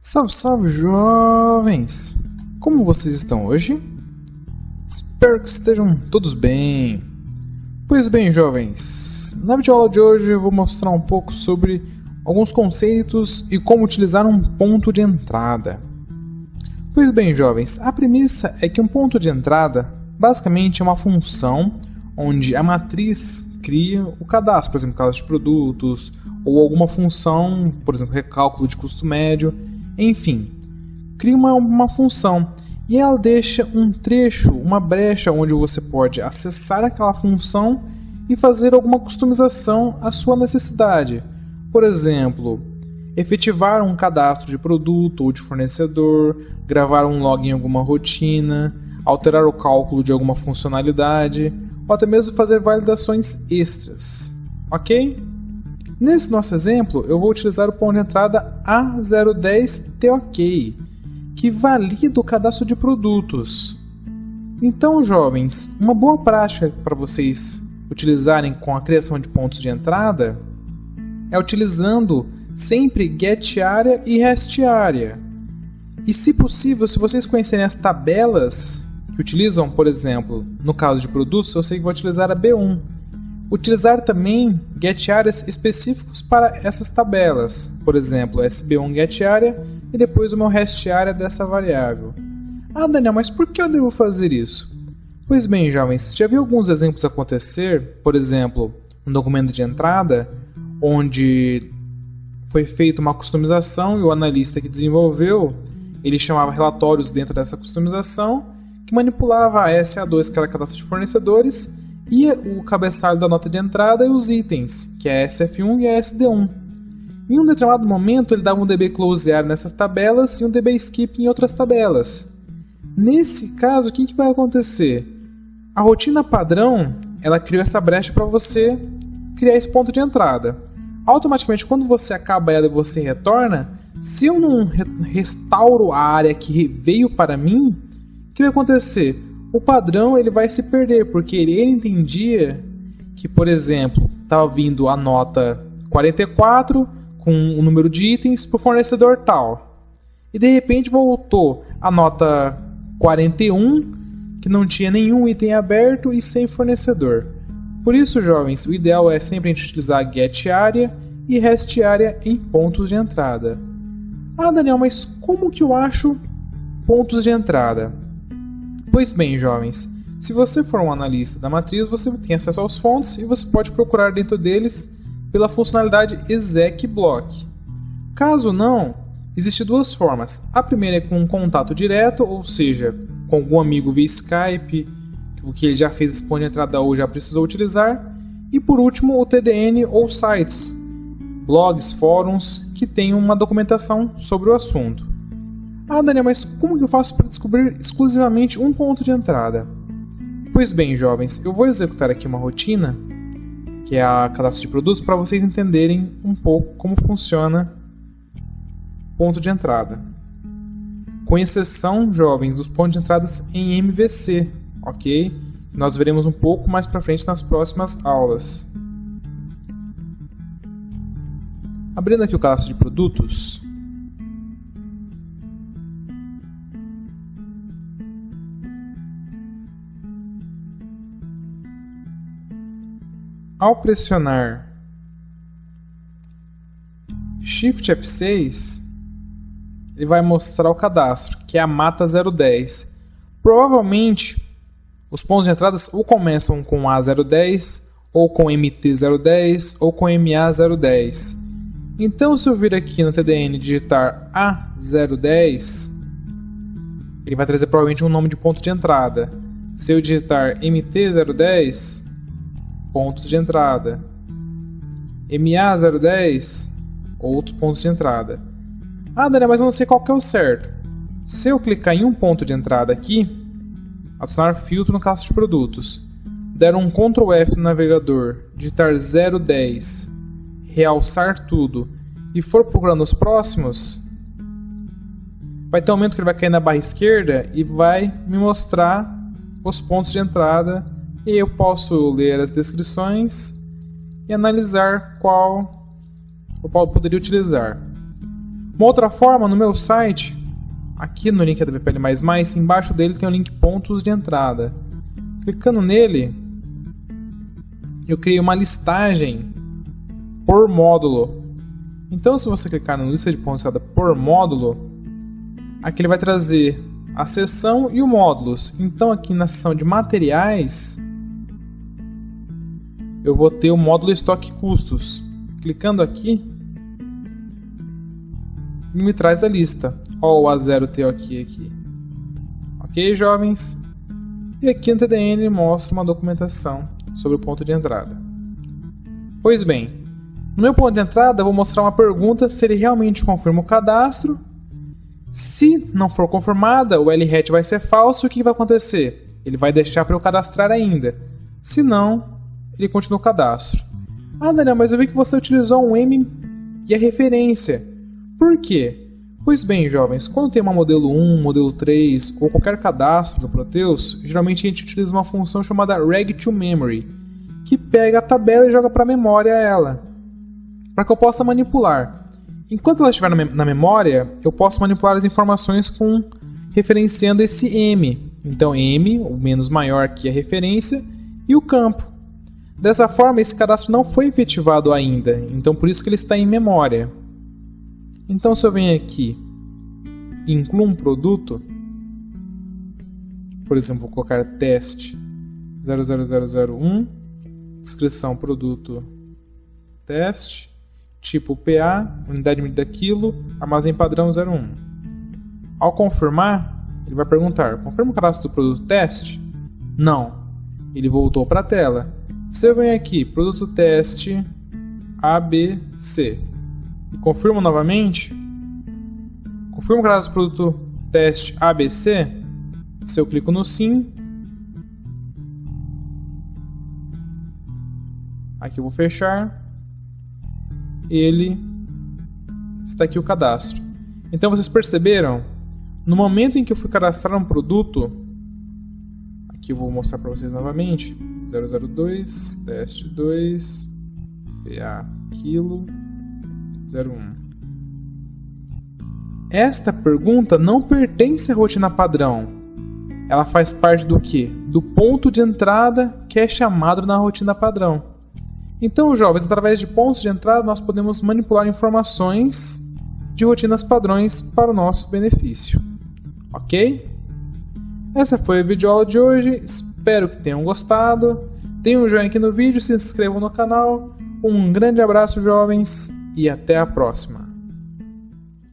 Salve, salve, jovens! Como vocês estão hoje? Espero que estejam todos bem. Pois bem, jovens, na videoaula de hoje eu vou mostrar um pouco sobre alguns conceitos e como utilizar um ponto de entrada. Pois bem, jovens, a premissa é que um ponto de entrada basicamente é uma função onde a matriz cria o cadastro, por exemplo, cadastro de produtos, ou alguma função, por exemplo, recálculo de custo médio, enfim, cria uma função e ela deixa um trecho, uma brecha onde você pode acessar aquela função e fazer alguma customização à sua necessidade. Por exemplo, efetivar um cadastro de produto ou de fornecedor, gravar um log em alguma rotina, alterar o cálculo de alguma funcionalidade, ou até mesmo fazer validações extras, ok? Nesse nosso exemplo, eu vou utilizar o ponto de entrada A010TOK, que valida o cadastro de produtos. Então, jovens, uma boa prática para vocês utilizarem com a criação de pontos de entrada é utilizando sempre getArea e restArea. E, se possível, se vocês conhecerem as tabelas que utilizam, por exemplo, no caso de produtos, eu sei que vou utilizar a B1. Utilizar também getAreas específicos para essas tabelas, por exemplo, SB1 getArea e depois o meu restArea dessa variável. Ah, Daniel, mas por que eu devo fazer isso? Pois bem, jovens, já vi alguns exemplos acontecer, por exemplo, um documento de entrada, onde foi feita uma customização e o analista que desenvolveu, ele chamava relatórios dentro dessa customização, que manipulava a SA2, que era cadastro de fornecedores, e o cabeçalho da nota de entrada e os itens, que é a SF1 e a SD1. Em um determinado momento, ele dava um DB closear nessas tabelas e um DB skip em outras tabelas. Nesse caso, o que vai acontecer? A rotina padrão, ela criou essa brecha para você criar esse ponto de entrada. Automaticamente, quando você acaba ela e você retorna, se eu não restauro a área que veio para mim, o que vai acontecer? O padrão ele vai se perder, porque ele entendia que, por exemplo, estava vindo a nota 44 com o número de itens para o fornecedor tal. E de repente voltou a nota 41, que não tinha nenhum item aberto e sem fornecedor. Por isso, jovens, o ideal é sempre a gente utilizar getArea e restArea em pontos de entrada. Ah, Daniel, mas como que eu acho pontos de entrada? Pois bem, jovens, se você for um analista da matriz, você tem acesso aos fontes e você pode procurar dentro deles pela funcionalidade execBlock. Caso não, existem duas formas. A primeira é com um contato direto, ou seja, com algum amigo via Skype, que ele já fez esse ponto de entrada ou já precisou utilizar. E por último, o TDN ou sites, blogs, fóruns, que têm uma documentação sobre o assunto. Ah, Daniel, mas como que eu faço para descobrir exclusivamente um ponto de entrada? Pois bem, jovens, eu vou executar aqui uma rotina, que é a cadastro de produtos, para vocês entenderem um pouco como funciona ponto de entrada. Com exceção, jovens, dos pontos de entradas em MVC, ok? Nós veremos um pouco mais para frente nas próximas aulas. Abrindo aqui o cadastro de produtos, ao pressionar Shift F6, ele vai mostrar o cadastro, que é a Mata 010. Provavelmente, os pontos de entrada ou começam com A010, ou com MT010, ou com MA010. Então, se eu vir aqui no TDN e digitar A010, ele vai trazer provavelmente um nome de ponto de entrada. Se eu digitar MT010, pontos de entrada, MA010, outros pontos de entrada. Ah, Daniel, mas eu não sei qual que é o certo. Se eu clicar em um ponto de entrada aqui, adicionar filtro no cadastro de produtos, der um Ctrl F no navegador, digitar 010, realçar tudo e for procurando os próximos, vai ter um momento que ele vai cair na barra esquerda e vai me mostrar os pontos de entrada. E eu posso ler as descrições e analisar qual eu poderia utilizar. Uma outra forma, no meu site, aqui no link da VPL++, embaixo dele tem o link pontos de entrada. Clicando nele, eu criei uma listagem por módulo. Então, se você clicar na lista de pontos de entrada por módulo, aqui ele vai trazer a seção e o módulos. Então, aqui na seção de materiais, eu vou ter o módulo estoque custos. Clicando aqui, ele me traz a lista. Ó, o A0 aqui. Ok, jovens? E aqui no TDN ele mostra uma documentação sobre o ponto de entrada. Pois bem, no meu ponto de entrada eu vou mostrar uma pergunta se ele realmente confirma o cadastro. Se não for confirmada, o LHAT vai ser falso. O que vai acontecer? Ele vai deixar para eu cadastrar ainda. Se não, ele continua o cadastro. Ah, Daniel, mas eu vi que você utilizou um M e a referência. Por quê? Pois bem, jovens, quando tem uma modelo 1, modelo 3 ou qualquer cadastro do Proteus, geralmente a gente utiliza uma função chamada reg2memory, que pega a tabela e joga para a memória ela, para que eu possa manipular. Enquanto ela estiver na memória, eu posso manipular as informações referenciando esse M. Então M, o menos maior que a referência, e o campo. Dessa forma, esse cadastro não foi efetivado ainda, então por isso que ele está em memória. Então, se eu venho aqui e incluo um produto, por exemplo, vou colocar teste 00001, descrição produto teste, tipo PA, unidade de medida quilo, armazém padrão 01. Ao confirmar, ele vai perguntar: confirma o cadastro do produto teste? Não. Ele voltou para a tela. Se eu venho aqui, produto teste ABC, e confirmo novamente, confirmo o cadastro do produto teste ABC, se eu clico no sim, aqui eu vou fechar, ele está aqui o cadastro. Então vocês perceberam, no momento em que eu fui cadastrar um produto, aqui eu vou mostrar para vocês novamente, 002, teste 2, PA quilo 01. Esta pergunta não pertence à rotina padrão. Ela faz parte do quê? Do ponto de entrada que é chamado na rotina padrão. Então, jovens, através de pontos de entrada, nós podemos manipular informações de rotinas padrões para o nosso benefício. Ok? Essa foi a videoaula de hoje. Espero que tenham gostado. Deem um joinha aqui no vídeo, se inscrevam no canal. Um grande abraço, jovens, e até a próxima.